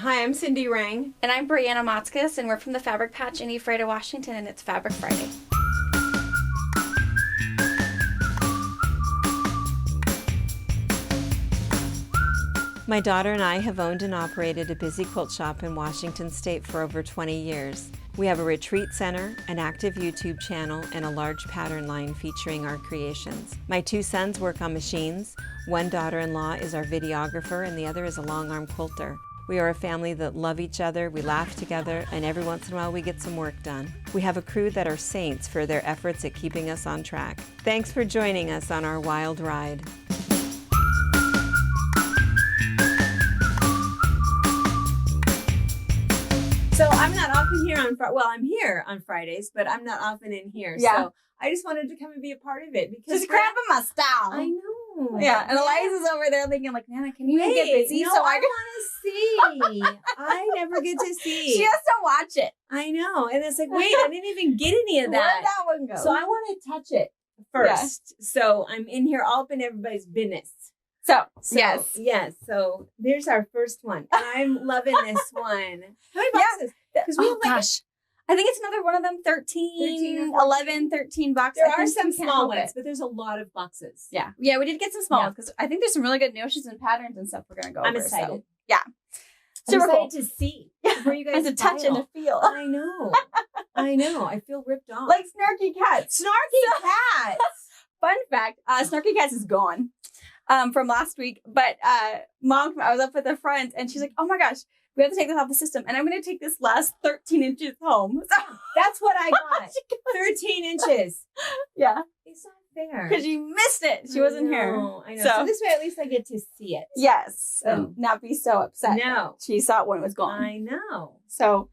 Hi, I'm Cindy Rang. And I'm Brianna Motzkus, and we're from the Fabric Patch in Ephrata, Washington, and it's Fabric Friday. My daughter and I have owned and operated a busy quilt shop in Washington State for over 20 years. We have a retreat center, an active YouTube channel, and a large pattern line featuring our creations. My two sons work on machines. One daughter-in-law is our videographer, and the other is a long-arm quilter. We are a family that love each other, we laugh together, and every once in a while we get some work done. We have a crew that are saints for their efforts at keeping us on track. Thanks for joining us on our wild ride. So I'm not often here on I'm here on Fridays, but I'm not often in here. Yeah. So I just wanted to come and be a part of it because Just cramping my style. I know. Yeah, and Eliza's over there thinking like, Nana, can you get busy? No, So I want to see. I never get to see. She has to watch it. I know. And it's like, wait, I didn't even get any of that. Where'd that one go? So I want to touch it first. Yeah. So I'm in here all up in everybody's business. So yes. So there's our first one. And I'm loving this one. How many boxes? Because we have I think it's another one of them, 13 boxes. There are some small ones, but there's a lot of boxes. Yeah, we did get some small ones because I think there's some really good notions and patterns and stuff we're going to go over. I'm excited. So, yeah. Super cool to see where you guys to touch and to feel. I know. I feel ripped off. Like Snarky Cats. Snarky Cats. Fun fact, Snarky Cats is gone from last week. But Mom, I was up with a friend and she's like, oh my gosh, we have to take this off the system. And I'm going to take this last 13 inches home. So that's what I got. 13 inches. Yeah. It's not fair. Because you missed it. She wasn't here. I know. So this way at least I get to see it. Yes. So. And not be so upset. No. She saw it when it was gone. I know. So,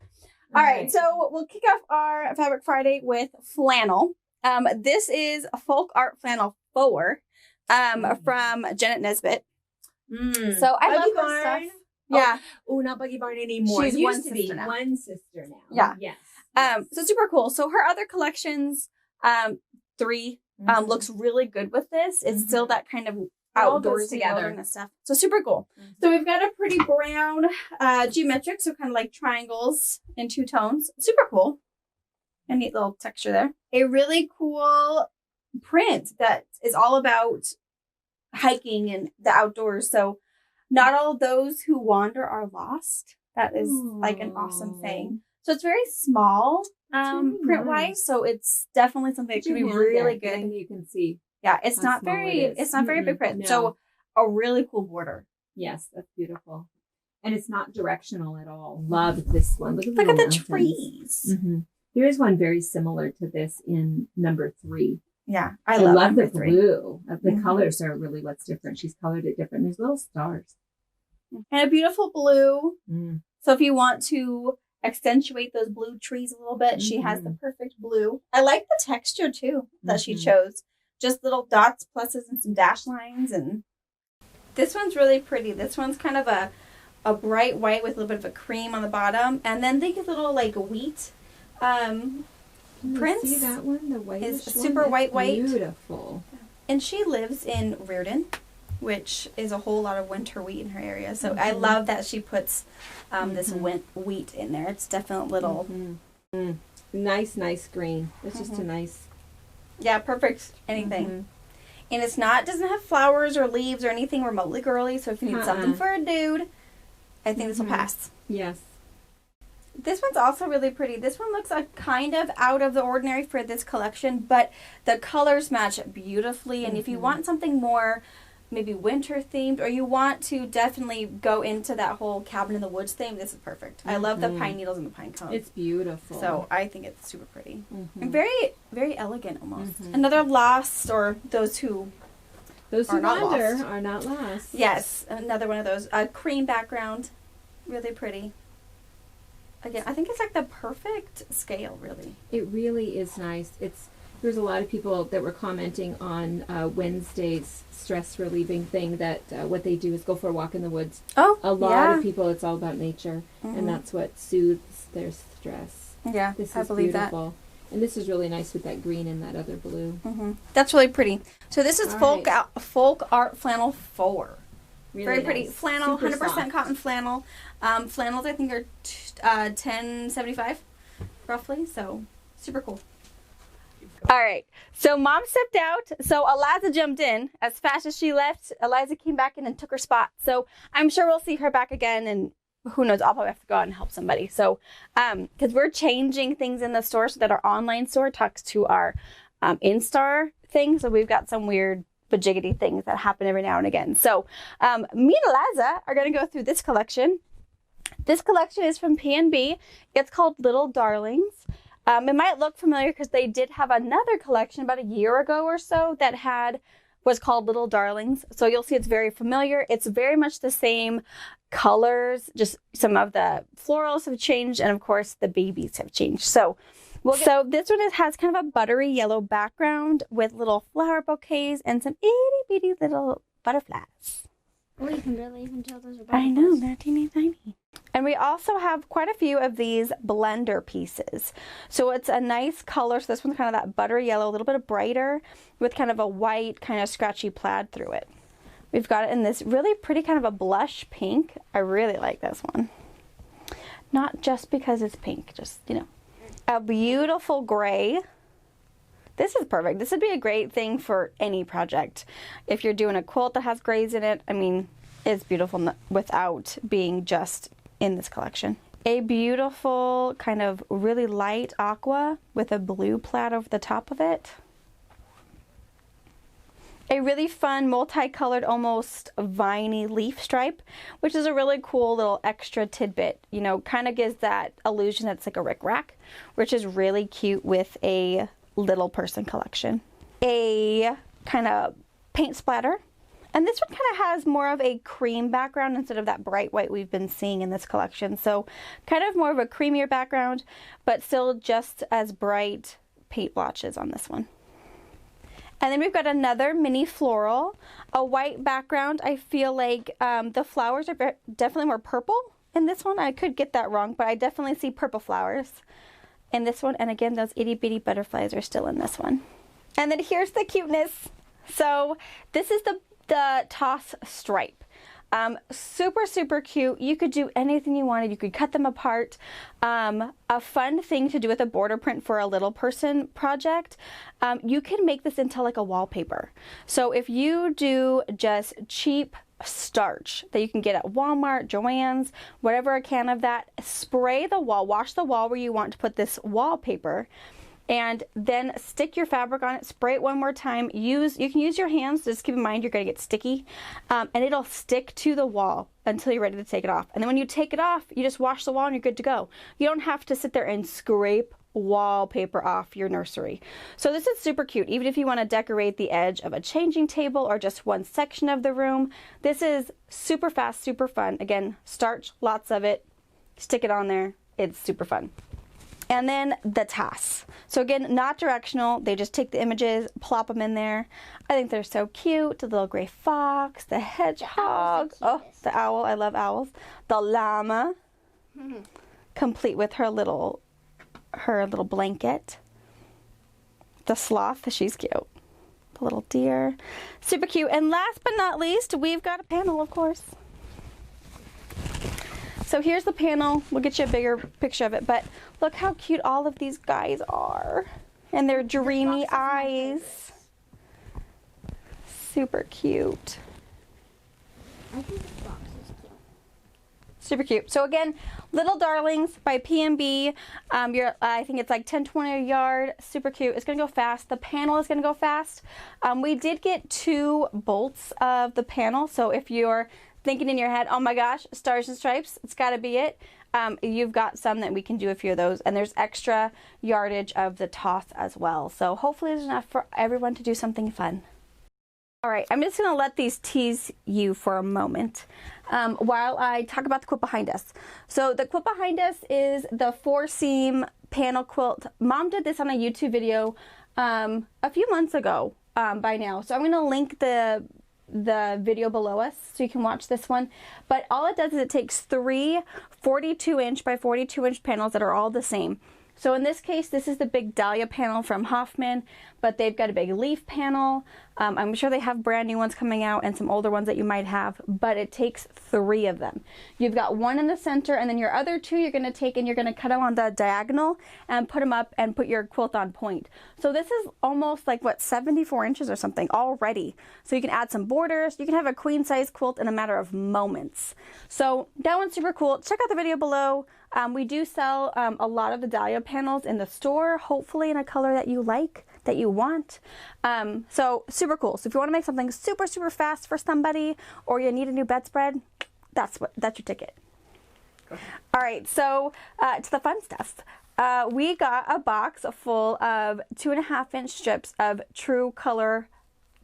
all right. So we'll kick off our Fabric Friday with flannel. This is a folk art flannel forward from Janet Nesbitt. So I love her stuff. Yeah. Oh, not Buggy Barn anymore. She's one sister now. Yeah. Yes. So super cool. So her other collections, 3, looks really good with this. It's still that kind of outdoors together and stuff. So super cool. So we've got a pretty brown geometric, so kind of like triangles in 2 tones. Super cool. A neat little texture there. A really cool print that is all about hiking and the outdoors. So not all of those who wander are lost. That is like an awesome thing. So it's very small print wise. So it's definitely something that could be really good. And you can see. Yeah, it's not very big print. No. So a really cool border. Yes, that's beautiful. And it's not directional at all. Love this one. Look at the trees. There is one very similar to this in number 3. Yeah, I love the blue. The colors are really what's different. She's colored it different. There's little stars. And a beautiful blue. So if you want to accentuate those blue trees a little bit, she has the perfect blue. I like the texture too that she chose. Just little dots, pluses, and some dash lines. And this one's really pretty. This one's kind of a bright white with a little bit of a cream on the bottom. And then they get little like wheat prints. See that one? The white is super white. Beautiful. And she lives in Reardon, which is a whole lot of winter wheat in her area. So I love that she puts this wheat in there. It's definitely little nice green. It's just a nice. Yeah, perfect anything. And it's doesn't have flowers or leaves or anything remotely girly. So if you need something for a dude, I think this will pass. Yes. This one's also really pretty. This one looks like kind of out of the ordinary for this collection, but the colors match beautifully. And if you want something more maybe winter themed, or you want to definitely go into that whole cabin in the woods theme, this is perfect. I love the pine needles and the pine cones. It's beautiful. So I think it's super pretty. And very, very elegant almost. Another lost, or those who wander are not lost. Yes, another one of those. Cream background, really pretty. Again, I think it's like the perfect scale, really. It really is nice. There's a lot of people that were commenting on Wednesday's stress relieving thing that what they do is go for a walk in the woods. Oh, a lot of people, it's all about nature, and that's what soothes their stress. Yeah, I believe beautiful. That. And this is really nice with that green and that other blue. That's really pretty. So this is folk art flannel 4. Really very pretty. Flannel, super 100% soft. Cotton flannel. Flannels, I think, are $10.75 roughly, so super cool. All right, so Mom stepped out, so Eliza jumped in. As fast as she left, Eliza came back in and took her spot. So I'm sure we'll see her back again, and who knows, I'll probably have to go out and help somebody. So, because we're changing things in the store so that our online store talks to our in-store thing. So we've got some weird bajiggity things that happen every now and again. So me and Eliza are going to go through this collection. This collection is from P&B. It's called Little Darlings. It might look familiar because they did have another collection about a year ago or so that was called Little Darlings. So you'll see it's very familiar. It's very much the same colors, just some of the florals have changed, and of course the babies have changed. So this one has kind of a buttery yellow background with little flower bouquets and some itty bitty little butterflies. Oh, you can barely even tell those are butterflies. I know, they're teeny tiny. And we also have quite a few of these blender pieces. So it's a nice color. So this one's kind of that buttery yellow, a little bit of brighter with kind of a white kind of scratchy plaid through it. We've got it in this really pretty kind of a blush pink. I really like this one. Not just because it's pink, just, you know. A beautiful gray. This is perfect. This would be a great thing for any project. If you're doing a quilt that has grays in it, I mean, it's beautiful without being just in this collection. A beautiful kind of really light aqua with a blue plaid over the top of it. A really fun multicolored, almost viney leaf stripe, which is a really cool little extra tidbit. You know, kind of gives that illusion that it's like a rickrack, which is really cute with a little person collection. A kind of paint splatter. And this one kind of has more of a cream background instead of that bright white we've been seeing in this collection. So kind of more of a creamier background, but still just as bright paint blotches on this one. And then we've got another mini floral, a white background. I feel like the flowers are definitely more purple in this one. I could get that wrong, but I definitely see purple flowers in this one. And again, those itty bitty butterflies are still in this one. And then here's the cuteness. So this is the toss stripe. Super cute. You could do anything you wanted. You could cut them apart. A fun thing to do with a border print for a little person project. You can make this into like a wallpaper. So if you do just cheap starch that you can get at Walmart, Joann's, whatever, a can of that, spray the wall, wash the wall where you want to put this wallpaper, and then stick your fabric on it, spray it one more time. You can use your hands, just keep in mind you're gonna get sticky, and it'll stick to the wall until you're ready to take it off. And then when you take it off, you just wash the wall and you're good to go. You don't have to sit there and scrape wallpaper off your nursery. So this is super cute. Even if you want to decorate the edge of a changing table or just one section of the room, this is super fast, super fun. Again, starch, lots of it, stick it on there. It's super fun. And then the tass. So again, not directional. They just take the images, plop them in there. I think they're so cute. The little gray fox, the hedgehog. Oh, the owl. I love owls. The llama, complete with her little blanket. The sloth, she's cute. The little deer, super cute. And last but not least, we've got a panel, of course. So here's the panel. We'll get you a bigger picture of it, but look how cute all of these guys are. And their dreamy eyes. Super cute. I think this box is cute. Super cute. So again, Little Darlings by P&B. I think it's like $10.20 a yard. Super cute. It's gonna go fast. The panel is gonna go fast. We did get 2 bolts of the panel. So if you're thinking in your head, oh my gosh, stars and stripes, it's got to be it. You've got some that we can do a few of those, and there's extra yardage of the toss as well. So hopefully there's enough for everyone to do something fun. All right, I'm just going to let these tease you for a moment while I talk about the quilt behind us. So the quilt behind us is the 4-seam panel quilt. Mom did this on a YouTube video a few months ago by now. So I'm going to link the video below us so you can watch this one. But all it does is it takes 3 42-inch by 42-inch panels that are all the same. So in this case, this is the big dahlia panel from Hoffman, but they've got a big leaf panel, I'm sure they have brand new ones coming out and some older ones that you might have, but it takes 3 of them. You've got one in the center, and then your other 2 you're going to take and you're going to cut them on the diagonal and put them up and put your quilt on point. So this is almost like, what, 74 inches or something already. So you can add some borders. You can have a queen size quilt in a matter of moments. So that one's super cool. Check out the video below. We do sell a lot of the dahlia panels in the store, hopefully in a color that you like, that you want. So super cool. So if you want to make something super, super fast for somebody, or you need a new bedspread, that's your ticket. All right, so to the fun stuff. We got a box full of 2.5-inch strips of true color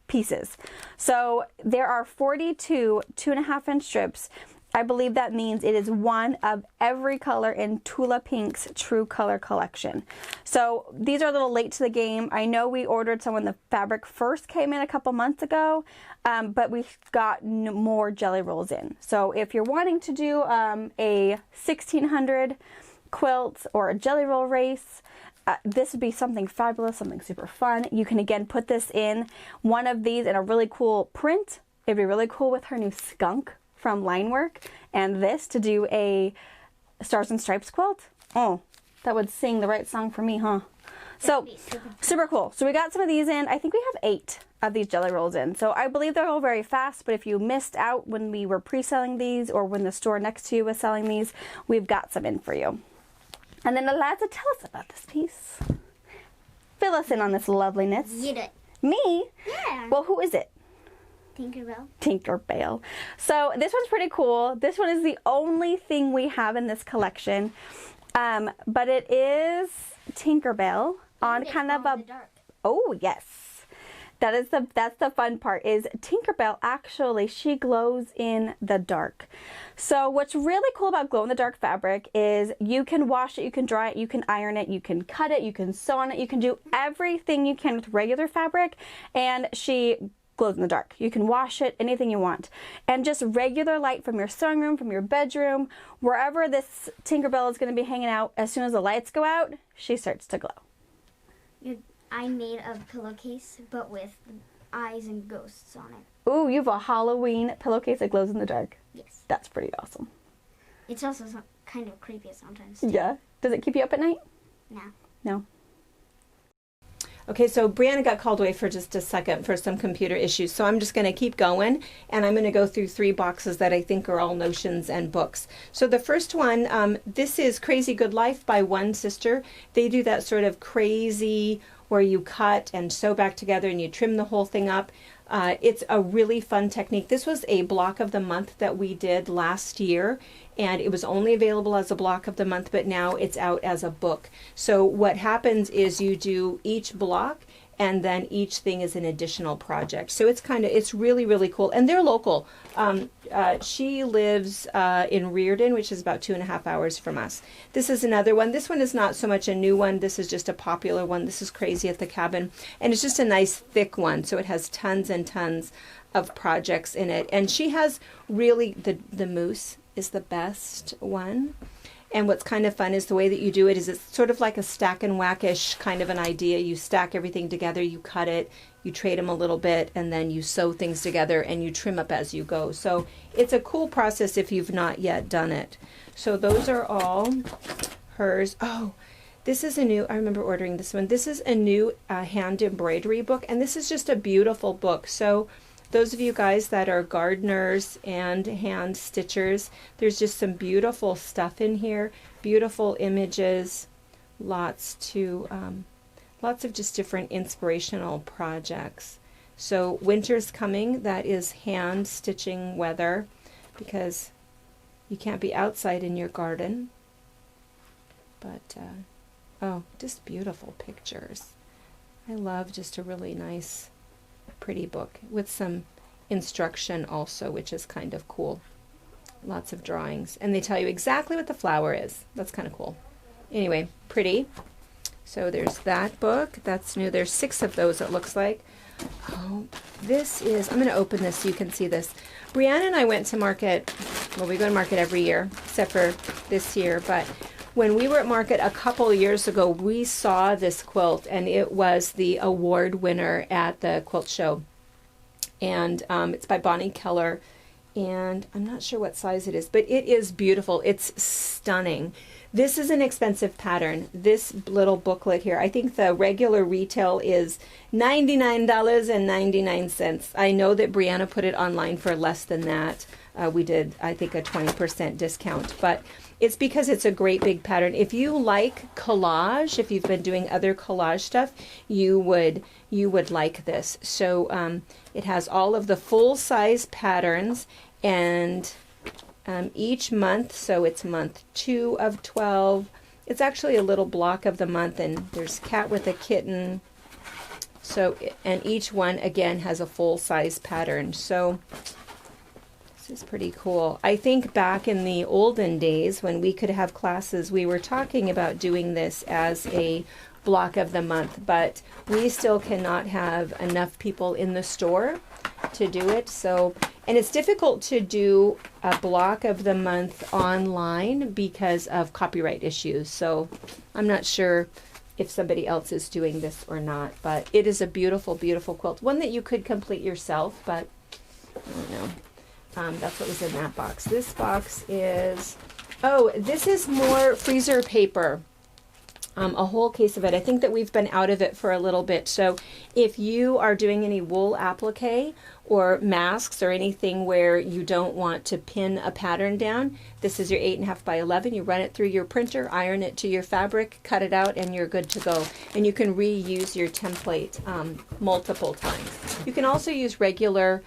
pieces. So there are 42 2.5-inch strips. I believe that means it is one of every color in Tula Pink's True Color collection. So these are a little late to the game. I know we ordered some when the fabric first came in a couple months ago, but we've got more jelly rolls in. So if you're wanting to do a 1600 quilt or a jelly roll race, this would be something fabulous, something super fun. You can again put this in one of these in a really cool print. It'd be really cool with her new skunk from Linework, and this to do a Stars and Stripes quilt. Oh, that would sing the right song for me, huh? So super cool. So we got some of these in. I think we have 8 of these jelly rolls in. So I believe they're all very fast, but if you missed out when we were pre-selling these or when the store next to you was selling these, we've got some in for you. And then Eliza, tell us about this piece. Fill us in on this loveliness. You did. Me? Yeah. Well, who is it? Tinkerbell. Tinkerbell. So this one's pretty cool. This one is the only thing we have in this collection, but it is Tinkerbell on kind of a. Oh yes, that's the fun part. Is Tinkerbell actually she glows in the dark. So what's really cool about glow in the dark fabric is you can wash it, you can dry it, you can iron it, you can cut it, you can sew on it, you can do everything you can with regular fabric, and she glows in the dark. You can wash it, anything you want. And just regular light from your sewing room, from your bedroom, wherever this Tinkerbell is going to be hanging out, as soon as the lights go out, she starts to glow. I made a pillowcase, but with eyes and ghosts on it. Ooh, you have a Halloween pillowcase that glows in the dark. Yes. That's pretty awesome. It's also kind of creepy sometimes. Yeah. Does it keep you up at night? No. No. Okay, so Brianna got called away for just a second for some computer issues, so I'm just going to keep going, and I'm going to go through 3 boxes that I think are all notions and books. So the first one, this is Crazy Good Life by One Sister. They do that sort of crazy where you cut and sew back together and you trim the whole thing up. It's a really fun technique. This was a block of the month that we did last year, and it was only available as a block of the month, but now it's out as a book. So what happens is you do each block, and then each thing is an additional project. So it's really, really cool. And they're local. She lives in Reardon, which is about 2.5 hours from us. This is another one. This one is not so much a new one. This is just a popular one. This is Crazy at the Cabin. And it's just a nice thick one. So it has tons and tons of projects in it. And she has really, the moose is the best one. And what's kind of fun is the way that you do it is it's sort of like a stack and whack-ish kind of an idea. You stack everything together, you cut it, you trade them a little bit, and then you sew things together and you trim up as you go. So it's a cool process if you've not yet done it. So those are all hers. Oh, this is a new, I remember ordering this one. This is a new hand embroidery book, and this is just a beautiful book. So those of you guys that are gardeners and hand stitchers, there's just some beautiful stuff in here, beautiful images, lots of just different inspirational projects. So winter's coming, that is hand stitching weather, because you can't be outside in your garden. But, oh, just beautiful pictures. I love just a really nice pretty book with some instruction also, which is kind of cool. Lots of drawings, and they tell you exactly what the flower is. That's kind of cool. Anyway, pretty. So there's that book. That's new. There's 6 of those, it looks like. Oh, this is, I'm going to open this so you can see this. Brianna and I went to market. Well, we go to market every year except for this year, but when we were at market a couple of years ago, we saw this quilt, and it was the award winner at the quilt show. and it's by Bonnie Keller, and I'm not sure what size it is, but it is beautiful. It's stunning. This is an expensive pattern. This little booklet here, I think the regular retail is $99.99. I know that Brianna put it online for less than that. We did, I think, a 20% discount, but it's because it's a great big pattern. If you like collage, if you've been doing other collage stuff, you would like this. So it has all of the full-size patterns, and each month, so it's month 2 of 12. It's actually a little block of the month, and there's cat with a kitten. So, and each one again has a full-size pattern. So this is pretty cool. I think back in the olden days when we could have classes, we were talking about doing this as a block of the month, but we still cannot have enough people in the store to do it. So, and it's difficult to do a block of the month online because of copyright issues. So I'm not sure if somebody else is doing this or not, but it is a beautiful, beautiful quilt. One that you could complete yourself, but I don't know. That's what was in that box. This box is, oh, this is more freezer paper. A whole case of it. I think that we've been out of it for a little bit. So if you are doing any wool applique or masks or anything where you don't want to pin a pattern down, this is your 8.5 by 11. You run it through your printer, iron it to your fabric, cut it out, and you're good to go. And you can reuse your template multiple times. You can also use regular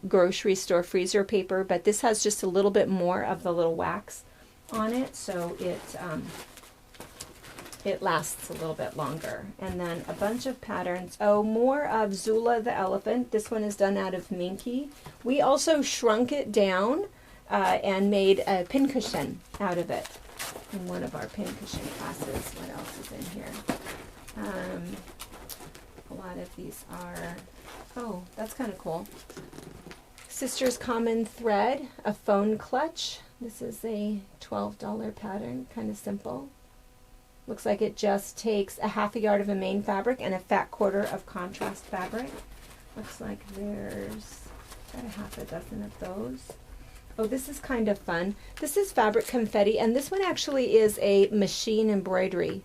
grocery store freezer paper, but this has just a little bit more of the little wax on it, so it lasts a little bit longer. And then a bunch of patterns. Oh, more of Zula the elephant. This one is done out of Minky. We also shrunk it down and made a pincushion out of it in one of our pincushion classes. What else is in here? A lot of these are, oh, that's kind of cool. Sister's Common Thread, a phone clutch. This is a $12 pattern, kind of simple. Looks like it just takes a ½ yard of a main fabric and a fat quarter of contrast fabric. Looks like there's about a half a dozen of those. Oh, this is kind of fun. This is fabric confetti, and this one actually is a machine embroidery.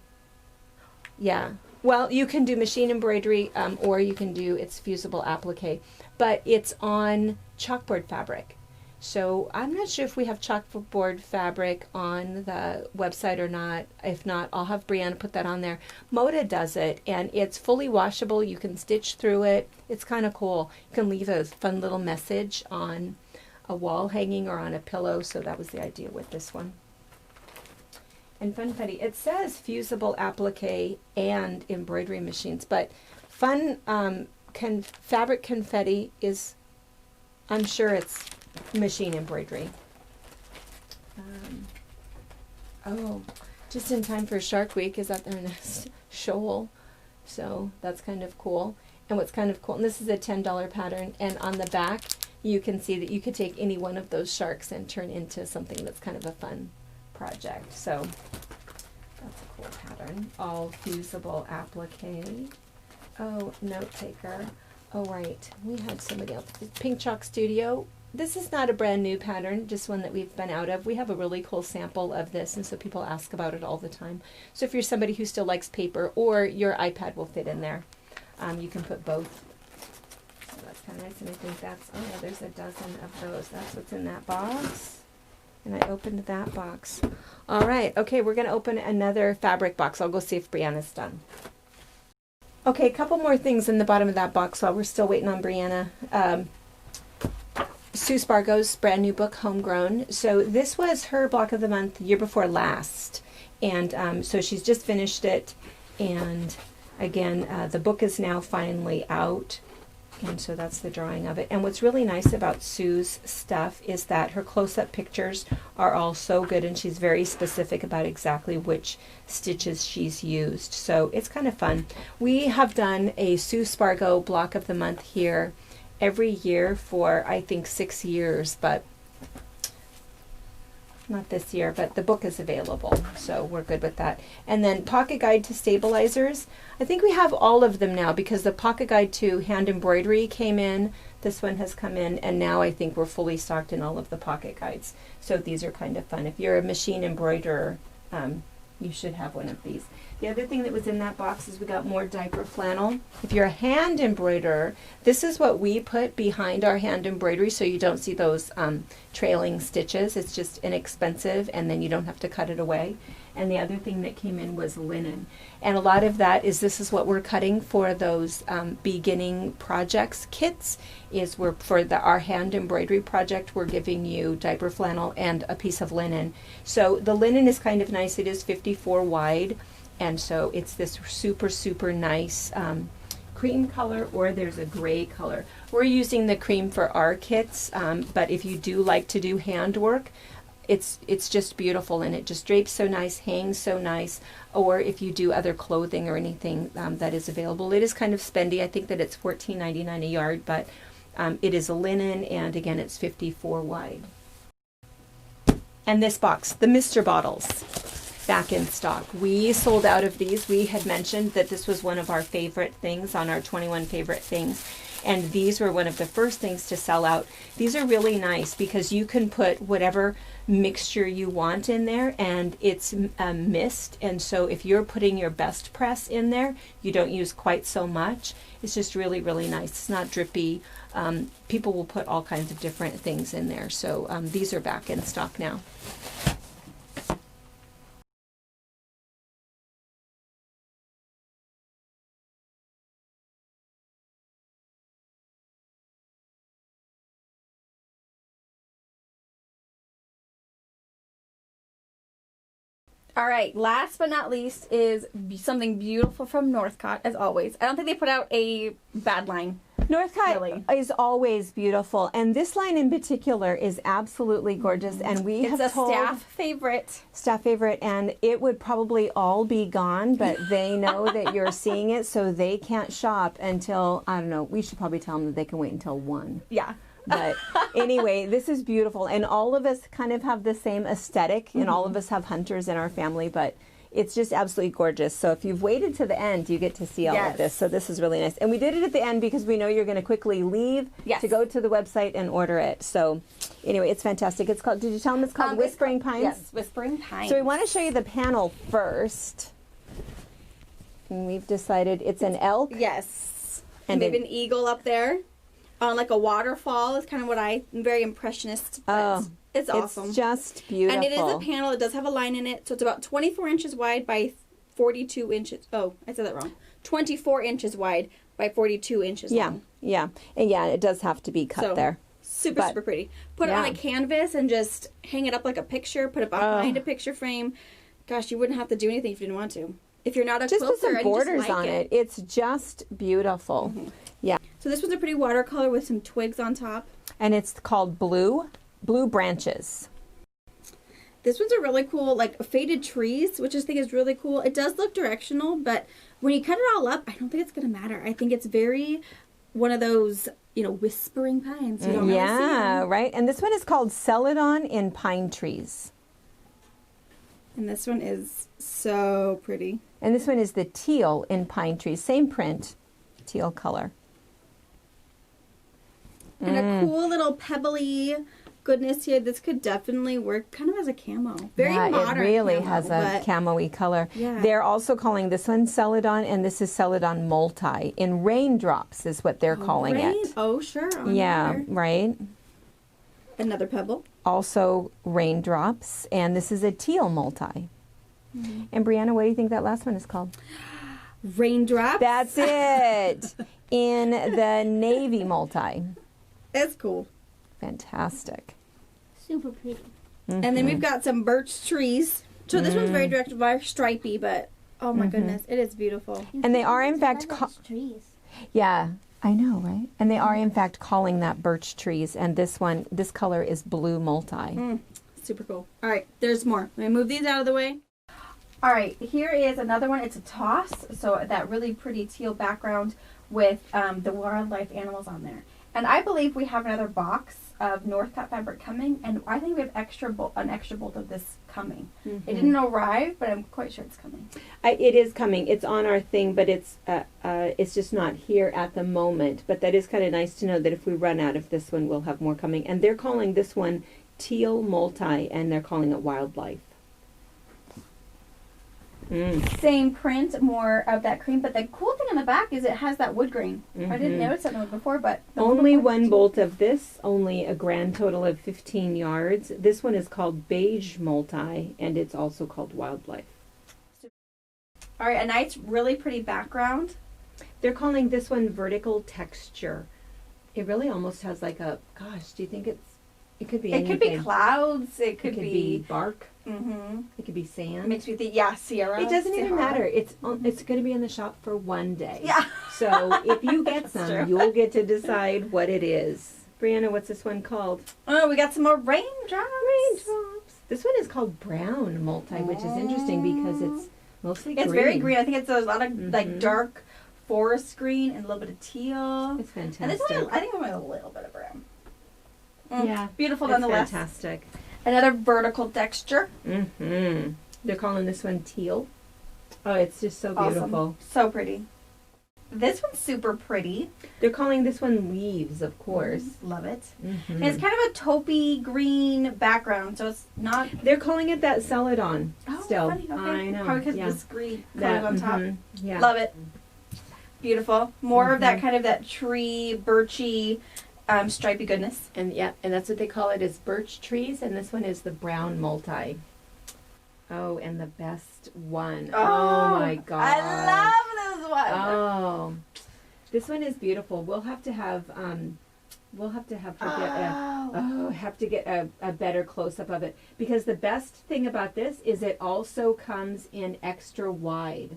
Yeah, well, you can do machine embroidery or you can do its fusible applique, but it's on chalkboard fabric. So I'm not sure if we have chalkboard fabric on the website or not. If not, I'll have Brianna put that on there. Moda does it, and it's fully washable. You can stitch through it. It's kind of cool. You can leave a fun little message on a wall hanging or on a pillow. So that was the idea with this one. And Funfetti, it says fusible applique and embroidery machines, but fabric confetti is, I'm sure it's machine embroidery. Oh, just in time for Shark Week is at their next shoal, so that's kind of cool. And what's kind of cool, and this is a $10 pattern, and on the back you can see that you could take any one of those sharks and turn into something that's kind of a fun project. So that's a cool pattern. All fusible applique. Oh, note taker. Oh, right, we had somebody else. Pink Chalk Studio. This is not a brand new pattern, just one that we've been out of. We have a really cool sample of this, and so people ask about it all the time. So if you're somebody who still likes paper, or your iPad will fit in there, you can put both. So that's kind of nice, and I think that's, oh yeah, there's a dozen of those. That's what's in that box. And I opened that box. All right, okay, we're going to open another fabric box. I'll go see if Brianna's done. Okay, a couple more things in the bottom of that box while we're still waiting on Brianna. Sue Spargo's brand new book, Homegrown. So this was her block of the month year before last. And so she's just finished it. And again, the book is now finally out. And so that's the drawing of it. And what's really nice about Sue's stuff is that her close-up pictures are all so good, and she's very specific about exactly which stitches she's used. So it's kind of fun. We have done a Sue Spargo block of the month here every year for, I think, 6 years, but not this year, but the book is available, so we're good with that. And then Pocket Guide to Stabilizers. I think we have all of them now because the Pocket Guide to Hand Embroidery came in. This one has come in, and now I think we're fully stocked in all of the Pocket Guides. So these are kind of fun. If you're a machine embroiderer, you should have one of these. The other thing that was in that box is we got more diaper flannel. If you're a hand embroiderer, this is what we put behind our hand embroidery so you don't see those trailing stitches. It's just inexpensive, and then you don't have to cut it away. And the other thing that came in was linen. And a lot of that is, this is what we're cutting for those beginning projects kits, is we're, for our hand embroidery project, we're giving you diaper flannel and a piece of linen. So the linen is kind of nice. It is 54 wide. And so it's this super, super nice cream color, or there's a gray color. We're using the cream for our kits, but if you do like to do handwork, it's just beautiful, and it just drapes so nice, hangs so nice. Or if you do other clothing or anything that is available. It is kind of spendy. I think that it's $14.99 a yard, but it is a linen, and again, it's 54 wide. And this box, the Mr. bottles, back in stock. We sold out of these. We had mentioned that this was one of our favorite things on our 21 favorite things, and these were one of the first things to sell out. These are really nice because you can put whatever mixture you want in there, and it's a mist, and so if you're putting your best press in there, you don't use quite so much. It's just really, really nice. It's not drippy. People will put all kinds of different things in there, so these are back in stock now. All right, last but not least is something beautiful from Northcott, as always. I don't think they put out a bad line. Northcott really is always beautiful, and this line in particular is absolutely gorgeous, and we have told staff favorite, and it would probably all be gone, but they know that you're seeing it, so they can't shop until, I don't know, we should probably tell them that they can wait until 1. Yeah. But anyway, this is beautiful, and all of us kind of have the same aesthetic, and all of us have hunters in our family, but it's just absolutely gorgeous. So if you've waited to the end, you get to see all of this. So this is really nice. And we did it at the end because we know you're going to quickly leave to go to the website and order it. So anyway, it's fantastic. It's called, did you tell them it's called Whispering Pines? Yes, Whispering Pines. So we want to show you the panel first. And we've decided it's an elk. Yes. And maybe an eagle up there on like a waterfall is kind of what I'm very impressionist. But it's awesome. It's just beautiful. And it is a panel. It does have a line in it. So it's about 24 inches wide by 42 inches. Oh, I said that wrong. 24 inches wide by 42 inches long. Yeah. And yeah, it does have to be cut there. Super pretty. Put it on a canvas and just hang it up like a picture. Put it behind a picture frame. Gosh, you wouldn't have to do anything if you didn't want to. If you're not a just quilter put some and borders you just like on it. It's just beautiful. Yeah. So this was a pretty watercolor with some twigs on top. And it's called Blue Branches. This one's a really cool, like, faded trees, which I think is really cool. It does look directional, but when you cut it all up, I don't think it's going to matter. I think it's very one of those, whispering pines. You don't really see them. Right. And this one is called Celadon in Pine Trees. And this one is so pretty. And this one is the Teal in Pine Trees. Same print, teal color. And a cool little pebbly goodness here. This could definitely work kind of as a camo. Very modern. It really camo, has a camo-y color. Yeah. They're also calling this one Celadon, and this is Celadon Multi. In Raindrops is what they're calling it. Oh, sure. Yeah, right. Another pebble. Also Raindrops, and this is a Teal Multi. And Brianna, what do you think that last one is called? Raindrops. That's it. In the Navy Multi. That's cool. Fantastic. Super pretty. And then we've got some birch trees. So this one's very direct, very stripy, but oh my goodness, it is beautiful. And they are in fact trees. Yeah, I know, right? And they are in fact calling that birch trees, and this color is Blue Multi. Super cool. All right, there's more. Let me move these out of the way. All right, here is another one. It's a toss, so that really pretty teal background with the wildlife animals on there. And I believe we have another box of Northcott fabric coming, and I think we have an extra bolt of this coming. It didn't arrive, but I'm quite sure it's coming. It is coming. It's on our thing, but it's just not here at the moment. But that is kind of nice to know that if we run out of this one, we'll have more coming. And they're calling this one Teal Multi, and they're calling it Wildlife. Same print, more of that cream, but the cool thing on the back is it has that wood grain. I didn't notice that before, but only one bolt of this, only a grand total of 15 yards. This one is called Beige Multi, and it's also called Wildlife. All right, a nice, really pretty background. They're calling this one Vertical Texture. It really almost has like a, gosh, do you think it could be anything? It could be clouds. It could be bark. It could be sand. Makes me think, Sierra. It doesn't even matter. It's going to be in the shop for one day. Yeah. So if you get some, you'll get to decide what it is. Brianna, what's this one called? Oh, we got some more raindrops. This one is called Brown Multi, which is interesting because it's mostly green. It's very green. I think it's a lot of like dark forest green and a little bit of teal. It's fantastic. And this one, I think I want a little bit of brown. Yeah. Beautiful nonetheless. Fantastic. Another vertical texture. They're calling this one Teal. Oh, it's just so beautiful. Awesome. So pretty. This one's super pretty. They're calling this one Leaves, of course. Love it. And it's kind of a taupey green background, so it's not... They're calling it that Celadon still. Funny. Okay. I know. Probably because of this green color on top. Yeah. Love it. Beautiful. More of that kind of that tree, birchy, stripy goodness. And that's what they call it, is birch trees, and this one is the Brown Multi. Oh, and the best one. Oh my god. I love this one. Oh. This one is beautiful. We'll have to have to get a better close up of it, because the best thing about this is it also comes in extra wide.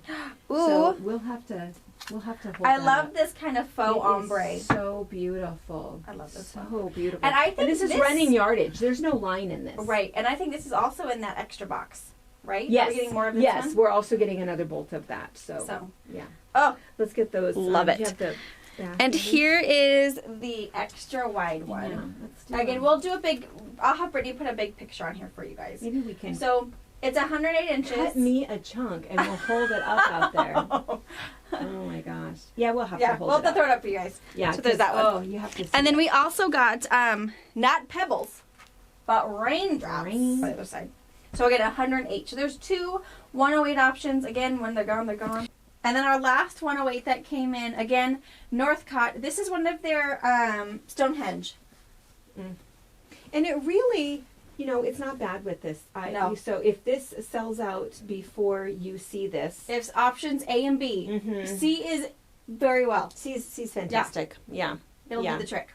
Ooh. So we'll have to hold I that love up. this kind of faux ombre. Is so beautiful. I love this so one. beautiful. And I think this is running yardage. There's no line in this. Right. And I think this is also in that extra box, right? Yes. Are we getting more of this yes, one? we're also getting another bolt of that. So yeah. Oh, let's get those. Love it. And here is the extra wide one. Yeah, let's do Again, it. we'll do I'll have Brittany put a big picture on here for you guys. Maybe we can. So it's 108 inches. Cut me a chunk and we'll hold it up out there. Oh my gosh. Yeah, we'll have to hold it up. We'll have to throw it up for you guys. Yeah. So there's that one. Oh, you have to see And then it. we also got not pebbles, but raindrops on the other side. So we'll get 108. So there's two 108 options. Again, when they're gone, they're gone. And then our last 108 that came in, again, Northcott. This is one of their Stonehenge. And it really, it's not bad with this. No. So if this sells out before you see this. It's options A and B. C is very well. C's fantastic. Yeah. It'll do the trick.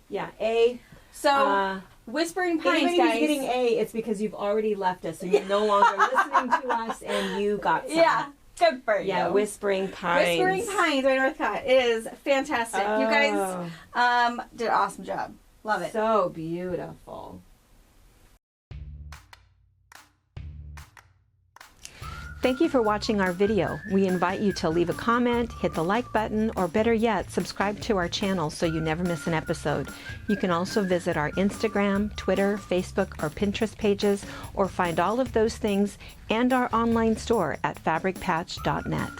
Yeah. A. So, Whispering Pines, anybody guys. who's getting A, it's because you've already left us and you're no longer listening to us and you got some. Yeah. Good for you. Yeah, Whispering Pines. Whispering Pines by Northcott is fantastic. You guys did an awesome job. Love it. So beautiful. Thank you for watching our video. We invite you to leave a comment, hit the like button, or better yet, subscribe to our channel so you never miss an episode. You can also visit our Instagram, Twitter, Facebook, or Pinterest pages, or find all of those things and our online store at fabricpatch.net.